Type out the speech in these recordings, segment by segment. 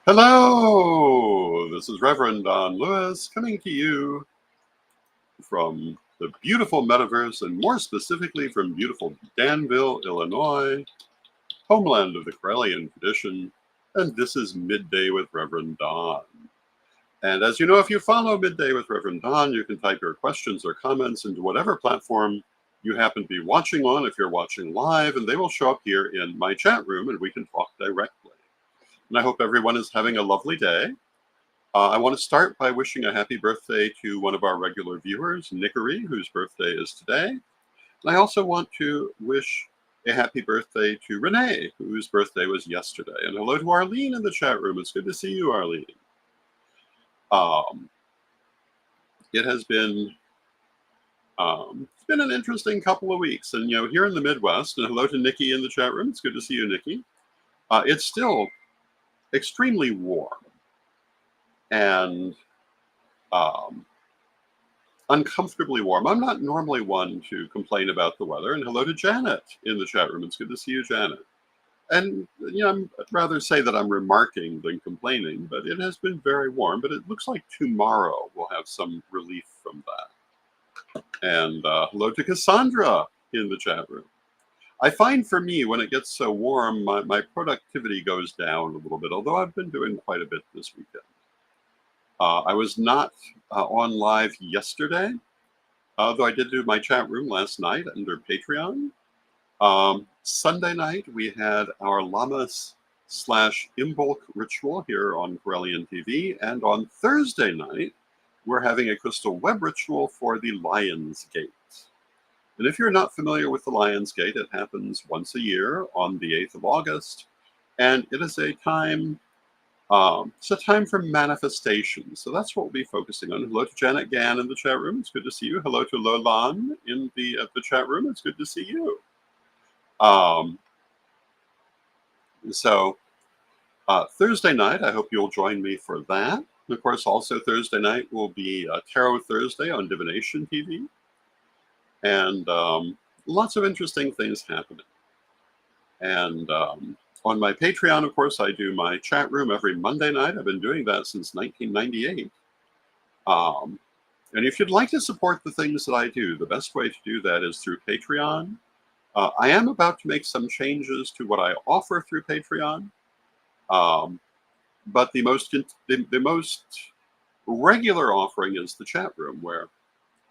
Hello, this is Reverend Don Lewis coming to you from the beautiful metaverse and more specifically from beautiful Danville, Illinois, homeland of the Corellian tradition. And this is Midday with Reverend Don. And as you know, if you follow Midday with Reverend Don, you can type your questions or comments into whatever platform you happen to be watching on if you're watching live, and they will show up here in my chat room and we can talk directly. And I hope everyone is having a lovely day. I want to start by wishing a happy birthday to one of our regular viewers, Nickery, whose birthday is today. And I also want to wish a happy birthday to Renee, whose birthday was yesterday. And hello to Arlene in the chat room. It's good to see you, Arlene. It has been it's been an interesting couple of weeks. And, here in the Midwest, and hello to Nikki in the chat room. It's good to see you, Nikki. It's still extremely warm. And uncomfortably warm. I'm not normally one to complain about the weather. And hello to Janet in the chat room. It's good to see you, Janet. And, I'd rather say that I'm remarking than complaining, but it has been very warm. But it looks like tomorrow we'll have some relief from that. And hello to Cassandra in the chat room. I find for me, when it gets so warm, my productivity goes down a little bit, although I've been doing quite a bit this weekend. I was not on live yesterday, though I did do my chat room last night under Patreon. Sunday night, we had our Llamas/Imbolc ritual here on Corellian TV, and on Thursday night, we're having a crystal web ritual for the Lion's Gate. And if you're not familiar with the Lion's Gate, it happens once a year on the 8th of August, and it is a time it's a time for manifestation. So that's what we'll be focusing on. Hello to Janet Gann in the chat room. It's good to see you. Hello to Lolan in the chat room. It's good to see you. Thursday night, I hope you'll join me for that. And of course, also Thursday night will be Tarot Thursday on Divination TV. And lots of interesting things happening. And on my Patreon, of course, I do my chat room every Monday night. I've been doing that since 1998. And if you'd like to support the things that I do, the best way to do that is through Patreon. I am about to make some changes to what I offer through Patreon. But the most regular offering is the chat room, where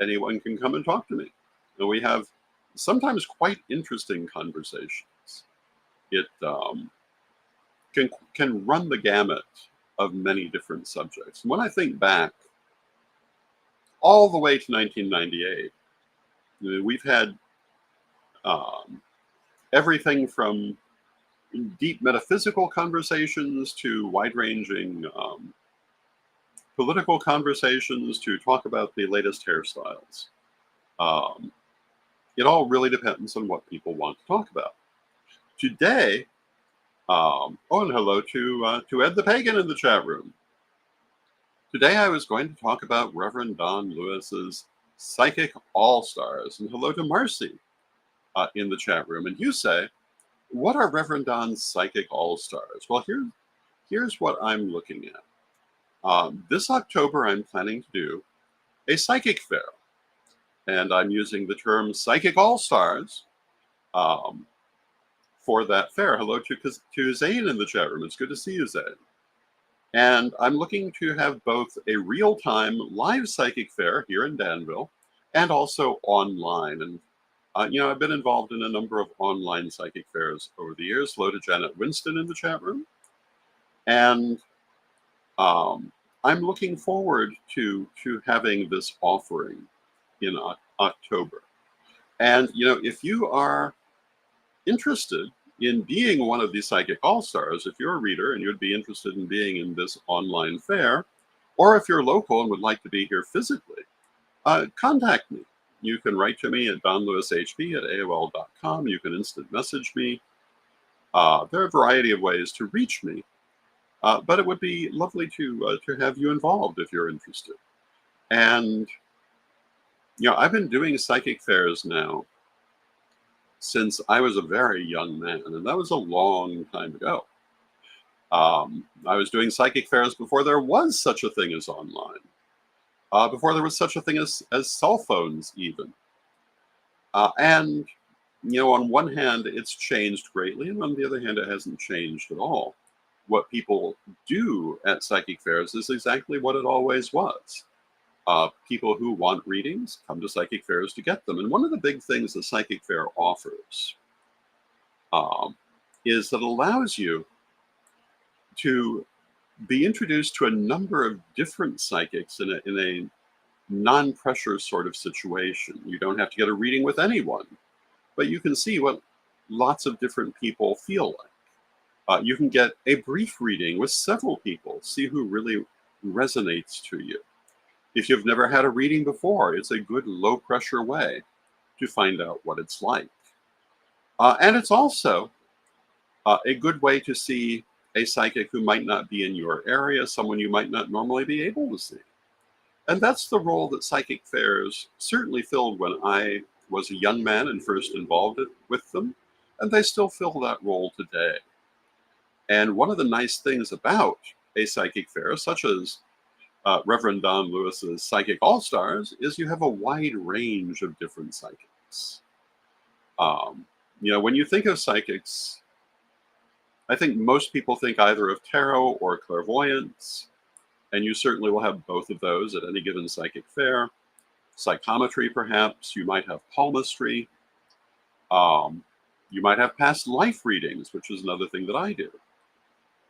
anyone can come and talk to me. And we have sometimes quite interesting conversations. It can run the gamut of many different subjects. And when I think back all the way to 1998, we've had everything from deep metaphysical conversations to wide-ranging political conversations to talk about the latest hairstyles. It all really depends on what people want to talk about. Today, and hello to Ed the Pagan in the chat room. Today I was going to talk about Reverend Don Lewis's Psychic All-Stars. And hello to Marcy in the chat room. And you say, what are Reverend Don's Psychic All-Stars? Well, here's what I'm looking at. This October, I'm planning to do a psychic fair. And I'm using the term Psychic All-Stars for that fair. Hello to Zane in the chat room. It's good to see you, Zane. And I'm looking to have both a real-time live psychic fair here in Danville and also online. And, I've been involved in a number of online psychic fairs over the years. Hello to Janet Winston in the chat room. And I'm looking forward to having this offering in October. And, if you are interested in being one of these Psychic All-Stars, if you're a reader and you'd be interested in being in this online fair, or if you're local and would like to be here physically, contact me. You can write to me at donlewishp@aol.com. You can instant message me. There are a variety of ways to reach me, but it would be lovely to have you involved if you're interested. And, I've been doing psychic fairs now since I was a very young man, and that was a long time ago. I was doing psychic fairs before there was such a thing as online, before there was such a thing as cell phones even. And, on one hand, it's changed greatly, and on the other hand, it hasn't changed at all. What people do at psychic fairs is exactly what it always was. People who want readings come to psychic fairs to get them. And one of the big things the psychic fair offers um, is that it allows you to be introduced to a number of different psychics in a non-pressure sort of situation. You don't have to get a reading with anyone, but you can see what lots of different people feel like. You can get a brief reading with several people, see who really resonates to you. If you've never had a reading before, it's a good low-pressure way to find out what it's like. And it's also a good way to see a psychic who might not be in your area, someone you might not normally be able to see. And that's the role that psychic fairs certainly filled when I was a young man and first involved with them, and they still fill that role today. And one of the nice things about a psychic fair, such as Reverend Don Lewis's Psychic All-Stars, is you have a wide range of different psychics. When you think of psychics, I think most people think either of tarot or clairvoyance, and you certainly will have both of those at any given psychic fair. Psychometry, perhaps. You might have palmistry. You might have past life readings, which is another thing that I do.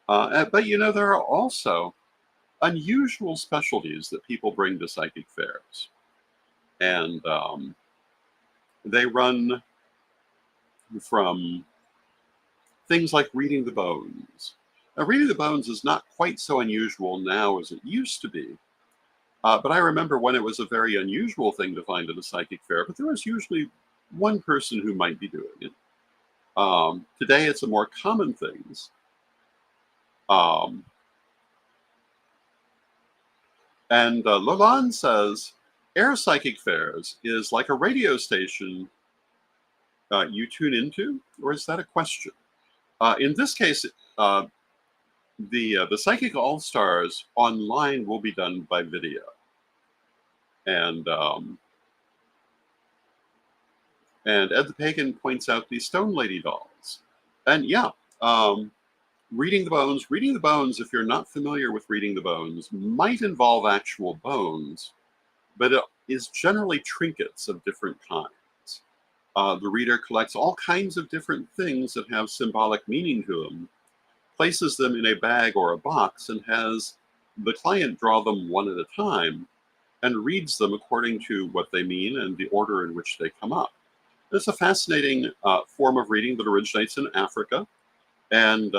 But there are also unusual specialties that people bring to psychic fairs. And they run from things like reading the bones. Now, reading the bones is not quite so unusual now as it used to be. But I remember when it was a very unusual thing to find at a psychic fair, but there was usually one person who might be doing it. Today, it's a more common thing. Lolan says, air psychic fairs is like a radio station you tune into, or is that a question? In this case, the Psychic All-Stars online will be done by video. And Ed the Pagan points out the Stone Lady dolls. And yeah, reading the bones, if you're not familiar with reading the bones, might involve actual bones, but it is generally trinkets of different kinds. The reader collects all kinds of different things that have symbolic meaning to them, places them in a bag or a box, and has the client draw them one at a time and reads them according to what they mean and the order in which they come up. It's a fascinating form of reading that originates in Africa. And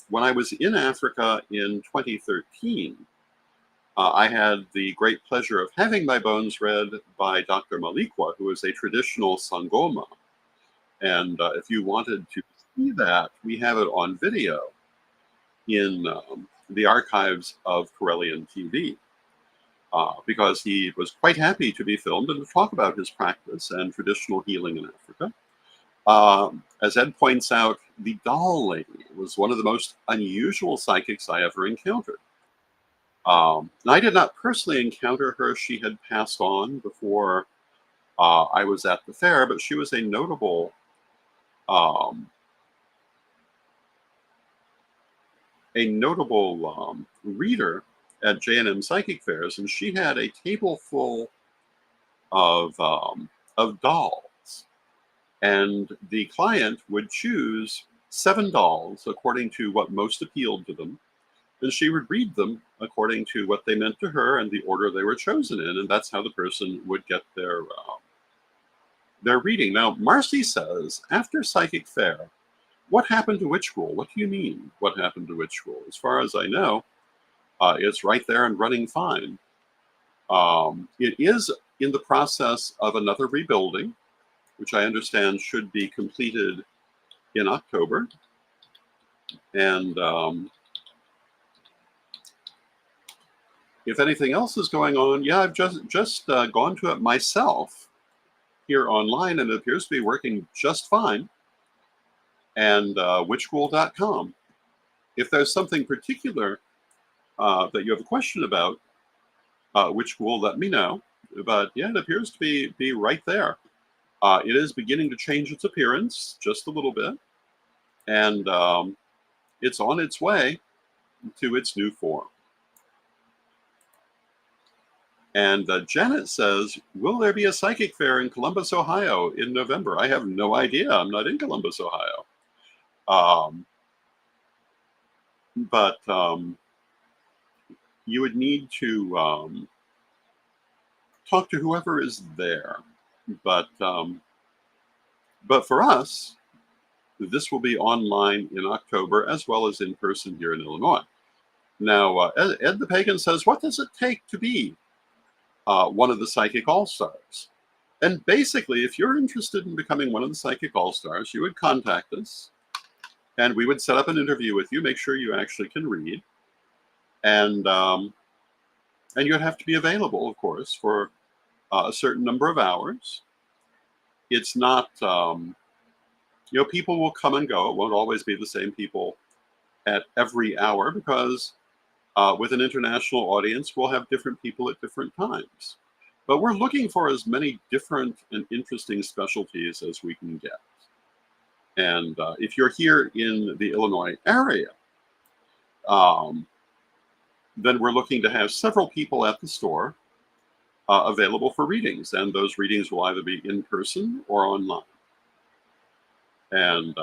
when I was in Africa in 2013, I had the great pleasure of having my bones read by Dr. Malikwa, who is a traditional Sangoma. And if you wanted to see that, we have it on video in the archives of Karelian TV, because he was quite happy to be filmed and to talk about his practice and traditional healing in Africa. As Ed points out, the doll lady was one of the most unusual psychics I ever encountered. I did not personally encounter her. She had passed on before I was at the fair, but she was a notable reader at J&M Psychic Fairs, and she had a table full of dolls. And the client would choose 7 dolls according to what most appealed to them. And she would read them according to what they meant to her and the order they were chosen in. And that's how the person would get their reading. Now, Marcy says, after Psychic Fair, what happened to Witch School? What do you mean, what happened to Witch School? As far as I know, it's right there and running fine. It is in the process of another rebuilding, which I understand should be completed in October. And if anything else is going on, yeah, I've just gone to it myself here online, and it appears to be working just fine. And witchschool.com. if there's something particular that you have a question about, which will let me know. But yeah, it appears to be right there. It is beginning to change its appearance just a little bit, and it's on its way to its new form. And Janet says, will there be a psychic fair in Columbus, Ohio in November? I have no idea. I'm not in Columbus, Ohio. But you would need to talk to whoever is there. But for us, this will be online in October as well as in person here in Illinois. Now, Ed the Pagan says, what does it take to be one of the Psychic All-Stars? And basically, if you're interested in becoming one of the Psychic All-Stars, you would contact us, and we would set up an interview with you, make sure you actually can read, and you'd have to be available, of course, for a certain number of hours. It's not, people will come and go. It won't always be the same people at every hour, because with an international audience, we'll have different people at different times. But we're looking for as many different and interesting specialties as we can get. And if you're here in the Illinois area, then we're looking to have several people at the store available for readings. And those readings will either be in person or online. And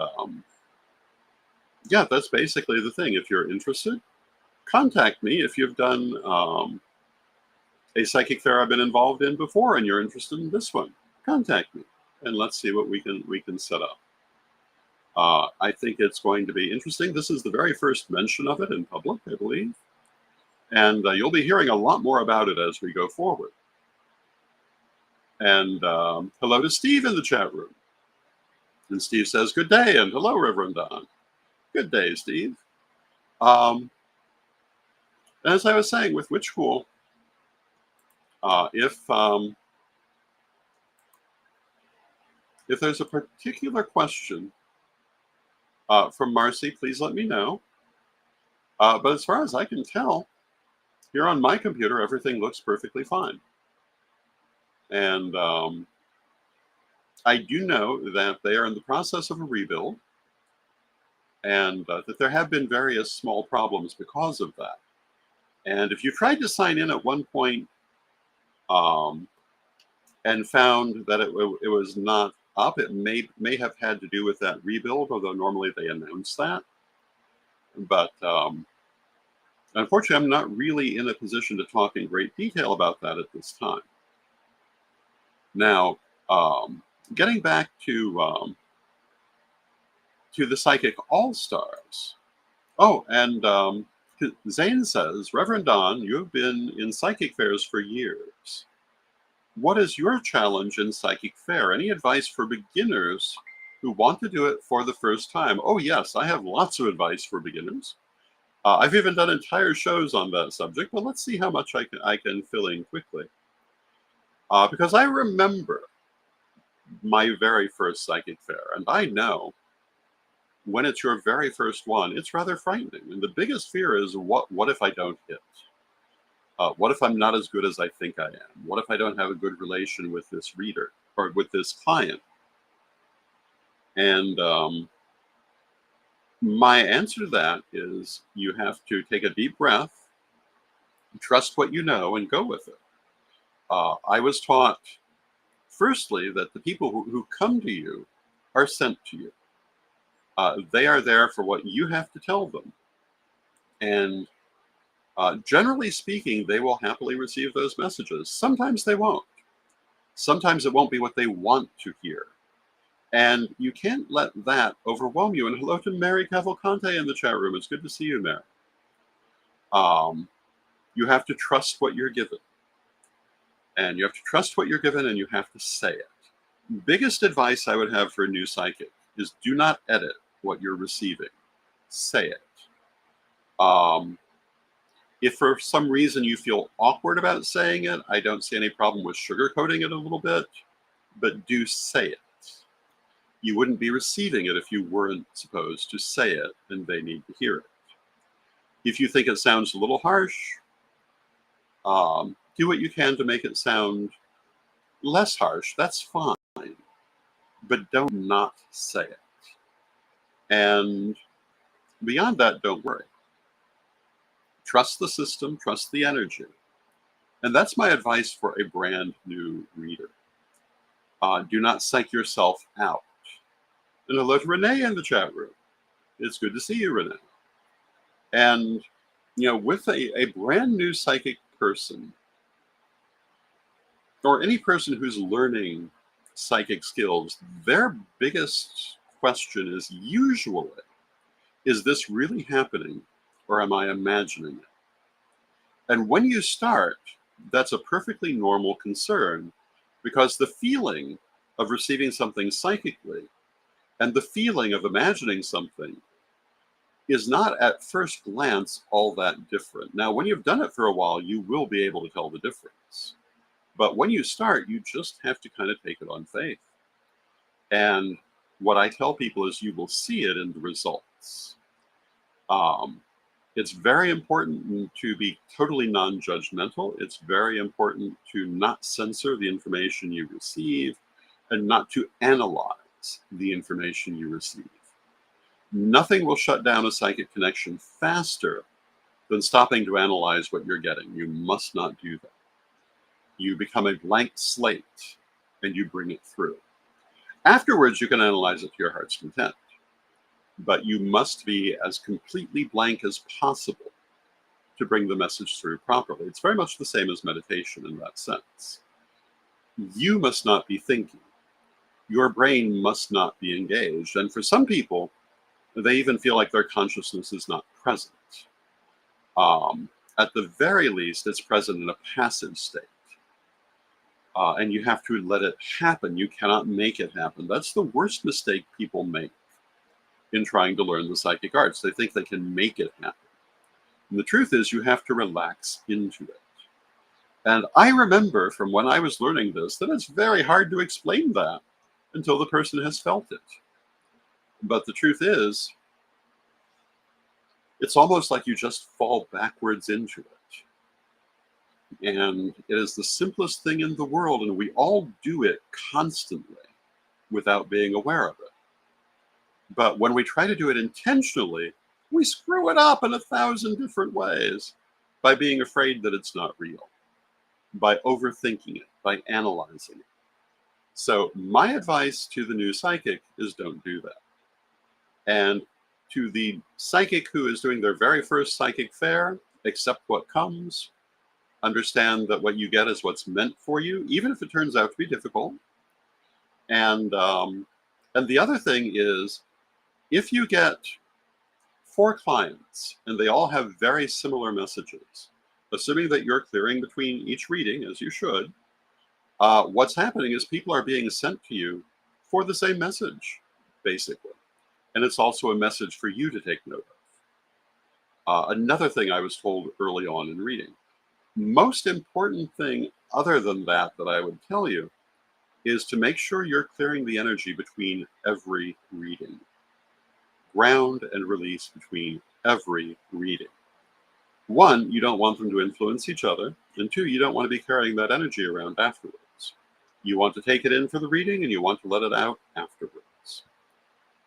yeah, that's basically the thing. If you're interested, contact me. If you've done a psychic fair I've been involved in before and you're interested in this one, contact me and let's see what we can set up. I think it's going to be interesting. This is the very first mention of it in public, I believe. And you'll be hearing a lot more about it as we go forward. And hello to Steve in the chat room. And Steve says, good day, and hello, Reverend Don. Good day, Steve. As I was saying with Witch School, if there's a particular question from Marcy, please let me know. But as far as I can tell, here on my computer, everything looks perfectly fine. And I do know that they are in the process of a rebuild, and that there have been various small problems because of that. And if you tried to sign in at one point and found that it was not up, it may have had to do with that rebuild, although normally they announce that. But unfortunately, I'm not really in a position to talk in great detail about that at this time. Now, getting back to the Psychic All-Stars. Oh, and Zane says, Reverend Don, you have been in psychic fairs for years. What is your challenge in psychic fair? Any advice for beginners who want to do it for the first time? Oh, yes, I have lots of advice for beginners. I've even done entire shows on that subject, but let's see how much I can fill in quickly. Because I remember my very first psychic fair, and I know when it's your very first one, it's rather frightening. And the biggest fear is, what if I don't hit? What if I'm not as good as I think I am? What if I don't have a good relation with this reader or with this client? And my answer to that is you have to take a deep breath, trust what you know, and go with it. I was taught, firstly, that the people who come to you are sent to you. They are there for what you have to tell them. And generally speaking, they will happily receive those messages. Sometimes they won't. Sometimes it won't be what they want to hear. And you can't let that overwhelm you. And hello to Mary Cavalcante in the chat room. It's good to see you, Mary. You have to trust what you're given. And you have to trust what you're given, and you have to say it. Biggest advice I would have for a new psychic is do not edit what you're receiving. Say it. If for some reason you feel awkward about saying it, I don't see any problem with sugarcoating it a little bit, but do say it. You wouldn't be receiving it if you weren't supposed to say it, and they need to hear it. If you think it sounds a little harsh, do what you can to make it sound less harsh. That's fine, but don't not say it. And beyond that, don't worry. Trust the system, trust the energy. And that's my advice for a brand new reader. Do not psych yourself out. And hello to Renee in the chat room. It's good to see you, Renee. And, with a brand new psychic person, or any person who's learning psychic skills, their biggest question is usually, is this really happening or am I imagining it? And when you start, that's a perfectly normal concern, because the feeling of receiving something psychically and the feeling of imagining something is not at first glance all that different. Now, when you've done it for a while, you will be able to tell the difference. But when you start, you just have to kind of take it on faith. And what I tell people is you will see it in the results. It's very important to be totally non-judgmental. It's very important to not censor the information you receive and not to analyze the information you receive. Nothing will shut down a psychic connection faster than stopping to analyze what you're getting. You must not do that. You become a blank slate and you bring it through. Afterwards, you can analyze it to your heart's content. But you must be as completely blank as possible to bring the message through properly. It's very much the same as meditation in that sense. You must not be thinking. Your brain must not be engaged. And for some people, they even feel like their consciousness is not present. At the very least, it's present in a passive state. And you have to let it happen. You cannot make it happen. That's the worst mistake people make in trying to learn the psychic arts. They think they can make it happen. And the truth is, you have to relax into it. And I remember from when I was learning this that it's very hard to explain that until the person has felt it. But the truth is, it's almost like you just fall backwards into it. And it is the simplest thing in the world, and we all do it constantly without being aware of it. But when we try to do it intentionally, we screw it up in 1,000 different ways by being afraid that it's not real, by overthinking it, by analyzing it. So my advice to the new psychic is don't do that. And to the psychic who is doing their very first psychic fair, accept what comes, understand that what you get is what's meant for you, even if it turns out to be difficult. And the other thing is, if you get 4 clients and they all have very similar messages, assuming that you're clearing between each reading, as you should, what's happening is people are being sent to you for the same message, basically. And it's also a message for you to take note of. Another thing I was told early on in reading, most important thing other than that I would tell you is to make sure you're clearing the energy between every reading. Ground and release between every reading. 1, you don't want them to influence each other. And 2, you don't want to be carrying that energy around afterwards. You want to take it in for the reading and you want to let it out afterwards.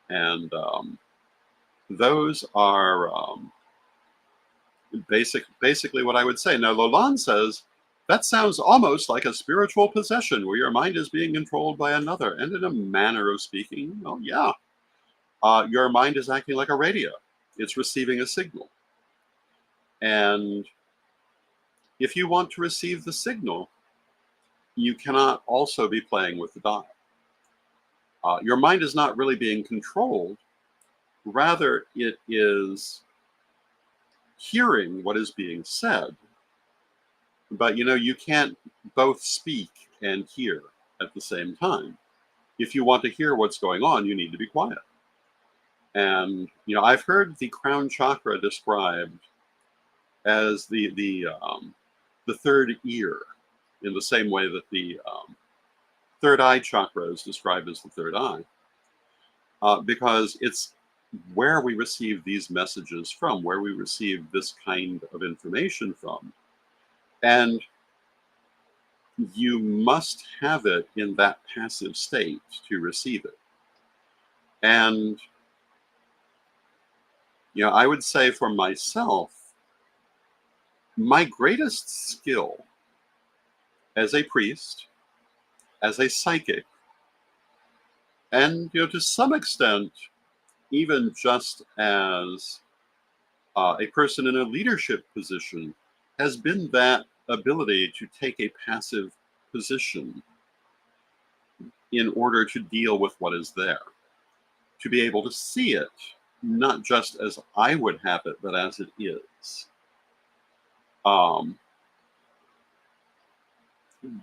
And those are basically what I would say. Now, Lolan says, that sounds almost like a spiritual possession where your mind is being controlled by another. And in a manner of speaking, well, yeah. Your mind is acting like a radio. It's receiving a signal. And if you want to receive the signal, you cannot also be playing with the dial. Your mind is not really being controlled. Rather, it is hearing what is being said. But, you can't both speak and hear at the same time. If you want to hear what's going on, you need to be quiet. And, I've heard the crown chakra described as the third ear, in the same way that the third eye chakra is described as the third eye, because it's where we receive these messages from, where we receive this kind of information from. And you must have it in that passive state to receive it. And, I would say for myself, my greatest skill as a priest, as a psychic, and, to some extent, even just as a person in a leadership position, has been that ability to take a passive position in order to deal with what is there, to be able to see it, not just as I would have it, but as it is. Um,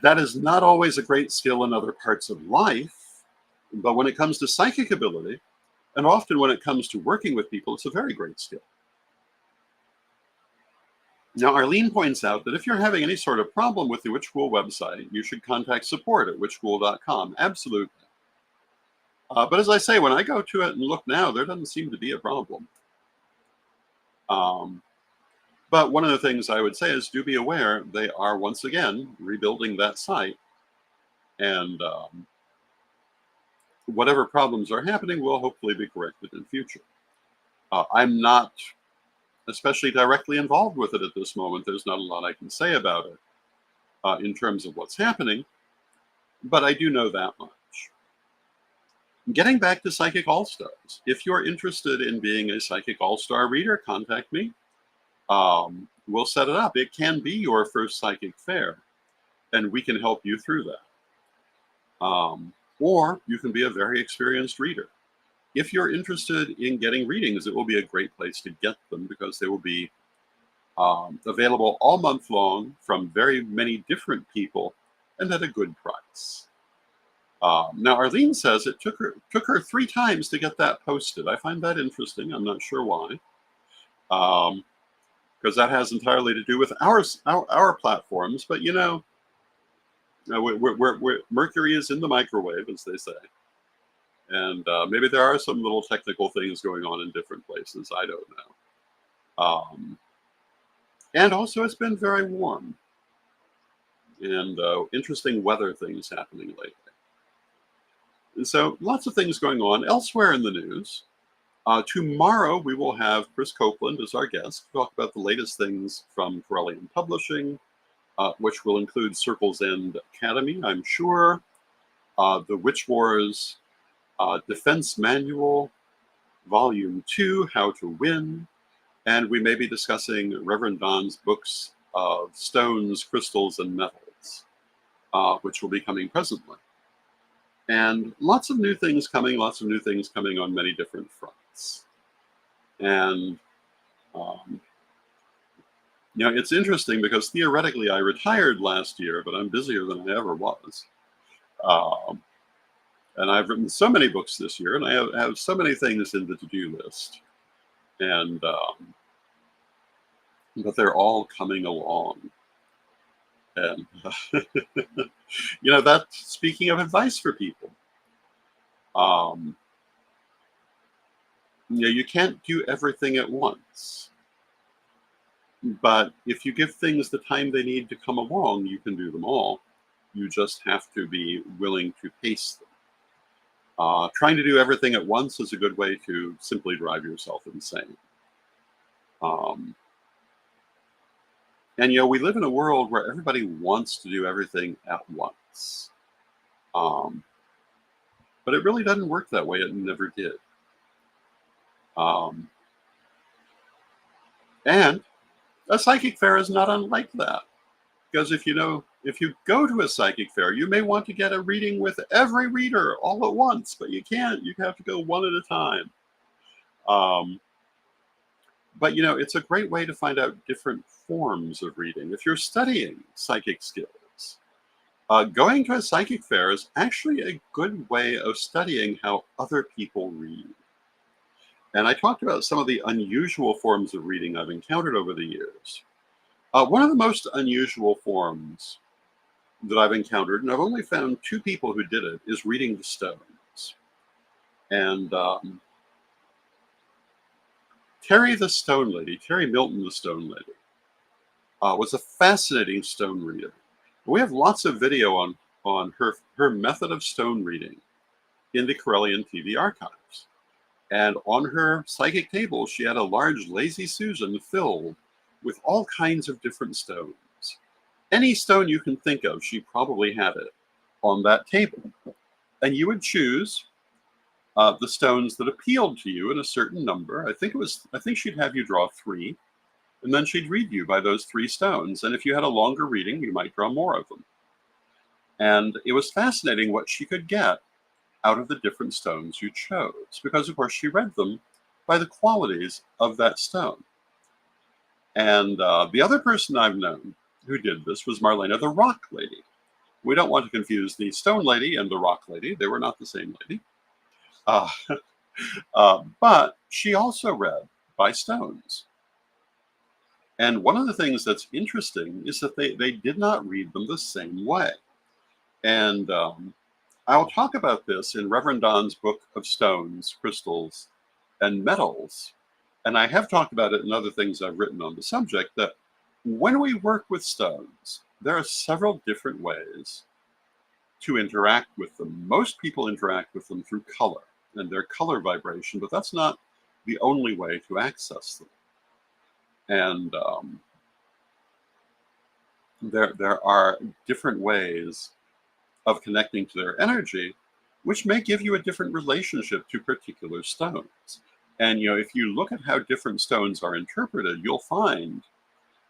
that is not always a great skill in other parts of life, but when it comes to psychic ability, and often when it comes to working with people, it's a very great skill. Now, Arlene points out that if you're having any sort of problem with the Witch School website, you should contact support at witchschool.com. Absolutely. But as I say, when I go to it and look now, there doesn't seem to be a problem. But one of the things I would say is do be aware they are once again rebuilding that site. And whatever problems are happening will hopefully be corrected in future. I'm not especially directly involved with it at this moment. There's not a lot I can say about it in terms of what's happening, but I do know that much. Getting back to Psychic All-Stars, if you're interested in being a Psychic All-Star reader, contact me. We'll set it up. It can be your first psychic fair, and we can help you through that. Or you can be a very experienced reader. If you're interested in getting readings, it will be a great place to get them because they will be available all month long from very many different people and at a good price. Now, Arlene says it took her 3 times to get that posted. I find that interesting. I'm not sure why. Because that has entirely to do with our platforms. But Mercury is in the microwave, as they say, and maybe there are some little technical things going on in different places. I don't know. And also, it's been very warm, and interesting weather things happening lately. And so, lots of things going on elsewhere in the news. Tomorrow, we will have Chris Copeland as our guest to talk about the latest things from Corellian Publishing, which will include Circle's End Academy, I'm sure, the Witch Wars Defense Manual, Volume 2, How to Win, and we may be discussing Reverend Don's books of stones, crystals, and metals, which will be coming presently. And lots of new things coming on many different fronts. And, it's interesting because theoretically I retired last year, but I'm busier than I ever was. And I've written so many books this year, and I have so many things in the to-do list. And, but they're all coming along. And, that's speaking of advice for people. You can't do everything at once. But if you give things the time they need to come along, you can do them all. You just have to be willing to pace them. Trying to do everything at once is a good way to simply drive yourself insane. And we live in a world where everybody wants to do everything at once. But it really doesn't work that way. It never did. And a psychic fair is not unlike that. Because if you go to a psychic fair, you may want to get a reading with every reader all at once, but you can't. You have to go one at a time. But it's a great way to find out different forms of reading. If you're studying psychic skills, going to a psychic fair is actually a good way of studying how other people read. And I talked about some of the unusual forms of reading I've encountered over the years. One of the most unusual forms that I've encountered, and I've only found 2 people who did it, is reading the stones. And Terry the Stone Lady, Terry Milton the Stone Lady, was a fascinating stone reader. We have lots of video on her method of stone reading in the Corellian TV archives. And on her psychic table, she had a large Lazy Susan filled with all kinds of different stones. Any stone you can think of, she probably had it on that table. And you would choose the stones that appealed to you in a certain number. I think she'd have you draw 3, and then she'd read you by those 3 stones. And if you had a longer reading, you might draw more of them. And it was fascinating what she could get out of the different stones you chose, because of course she read them by the qualities of that stone. And the other person I've known who did this was Marlena the Rock Lady. We don't want to confuse the Stone Lady and the Rock Lady. They were not the same lady. Uh, but she also read by stones. And one of the things that's interesting is that they did not read them the same way. And I'll talk about this in Rev Don's book of stones, crystals, and metals. And I have talked about it in other things I've written on the subject, that when we work with stones, there are several different ways to interact with them. Most people interact with them through color and their color vibration, but that's not the only way to access them. And there are different ways of connecting to their energy, which may give you a different relationship to particular stones. And if you look at how different stones are interpreted, you'll find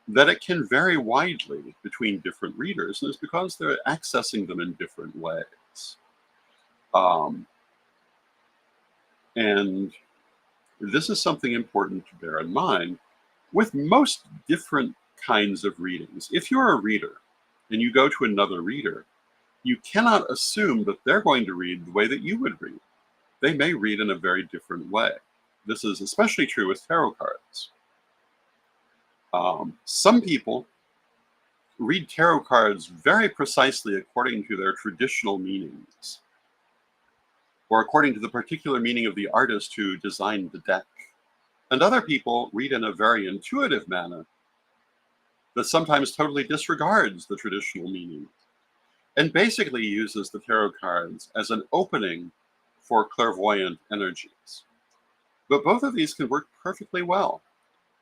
that it can vary widely between different readers, and it's because they're accessing them in different ways. And this is something important to bear in mind with most different kinds of readings. If you're a reader and you go to another reader, you cannot assume that they're going to read the way that you would read. They may read in a very different way. This is especially true with tarot cards. Some people read tarot cards very precisely according to their traditional meanings, or according to the particular meaning of the artist who designed the deck. And other people read in a very intuitive manner that sometimes totally disregards the traditional meaning and basically uses the tarot cards as an opening for clairvoyant energies. But both of these can work perfectly well,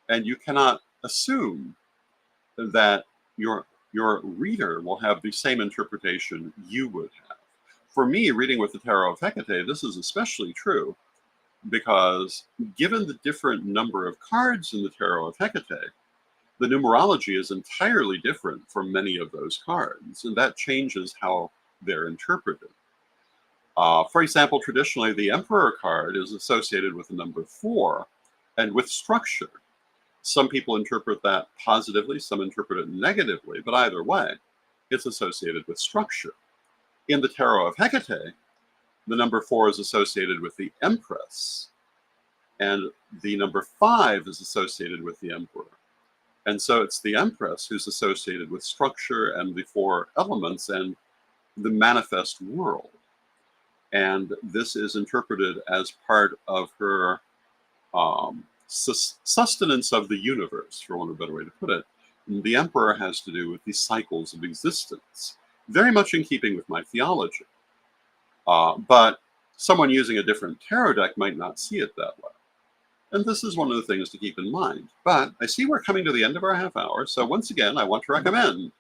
and you cannot assume that your reader will have the same interpretation you would have. For me, reading with the Tarot of Hecate, this is especially true because given the different number of cards in the Tarot of Hecate, the numerology is entirely different for many of those cards, and that changes how they're interpreted. For example, traditionally, the Emperor card is associated with the number 4 and with structure. Some people interpret that positively, some interpret it negatively, but either way, it's associated with structure. In the Tarot of Hecate, the number 4 is associated with the Empress, and the number 5 is associated with the Emperor. And so it's the Empress who's associated with structure and the 4 elements and the manifest world. And this is interpreted as part of her sustenance of the universe, for want of a better way to put it. And the Emperor has to do with the cycles of existence, very much in keeping with my theology. But someone using a different tarot deck might not see it that way. And this is one of the things to keep in mind. But I see we're coming to the end of our half hour, so once again, I want to recommend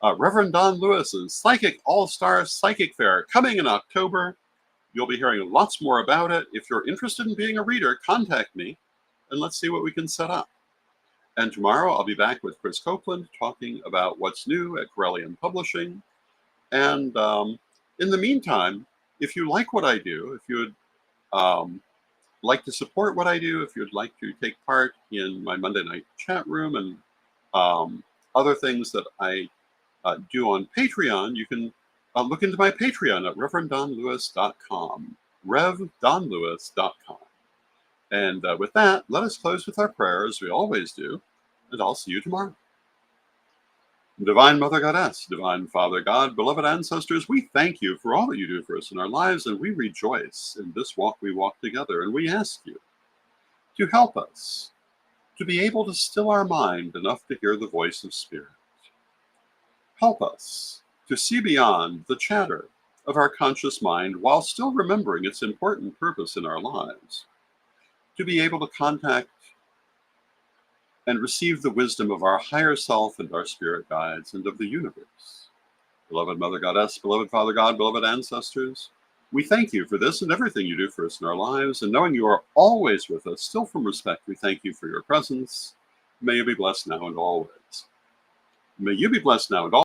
Rev Don Lewis's Psychic All-Star Psychic Fair coming in October. You'll be hearing lots more about it. If you're interested in being a reader, contact me, and let's see what we can set up. And tomorrow, I'll be back with Chris Copeland talking about what's new at Corellian Publishing. And in the meantime, if you like what I do, if you would like to support what I do, if you'd like to take part in my Monday night chat room and other things that I do on Patreon, you can look into my Patreon at RevDonLewis.com, RevDonLewis.com. And with that, let us close with our prayer as we always do, and I'll see you tomorrow. Divine Mother Goddess, Divine Father God, beloved ancestors, we thank you for all that you do for us in our lives, and we rejoice in this walk we walk together, and we ask you to help us to be able to still our mind enough to hear the voice of Spirit. Help us to see beyond the chatter of our conscious mind while still remembering its important purpose in our lives, to be able to contact and receive the wisdom of our higher self and our spirit guides and of the universe. Beloved Mother Goddess, beloved Father God, beloved ancestors, we thank you for this and everything you do for us in our lives, and knowing you are always with us, still from respect, we thank you for your presence. May you be blessed now and always. May you be blessed now and always.